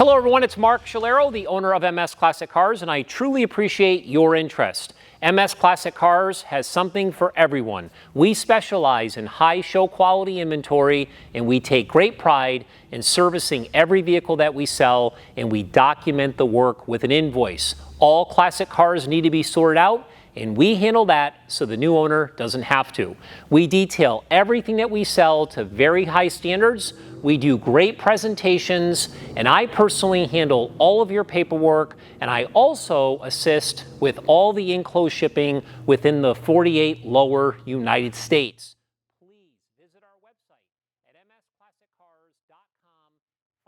Hello everyone, it's Mark Shalero, the owner of MS Classic Cars, and I truly appreciate your interest. MS Classic Cars has something for everyone. We specialize in high show quality inventory, and we take great pride in servicing every vehicle that we sell, and we document the work with an invoice. All classic cars need to be sorted out, and we handle that so the new owner doesn't have to. We detail everything that we sell to very high standards. We do great presentations, and I personally handle all of your paperwork, and I also assist with all the enclosed shipping within the 48 lower United States. Please visit our website at msclassiccars.com.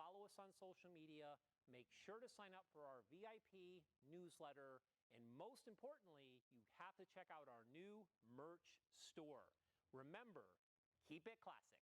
Follow us on social media. Make sure to sign up for our VIP newsletter, and most importantly, you have to check out our new merch store. Remember, keep it classic.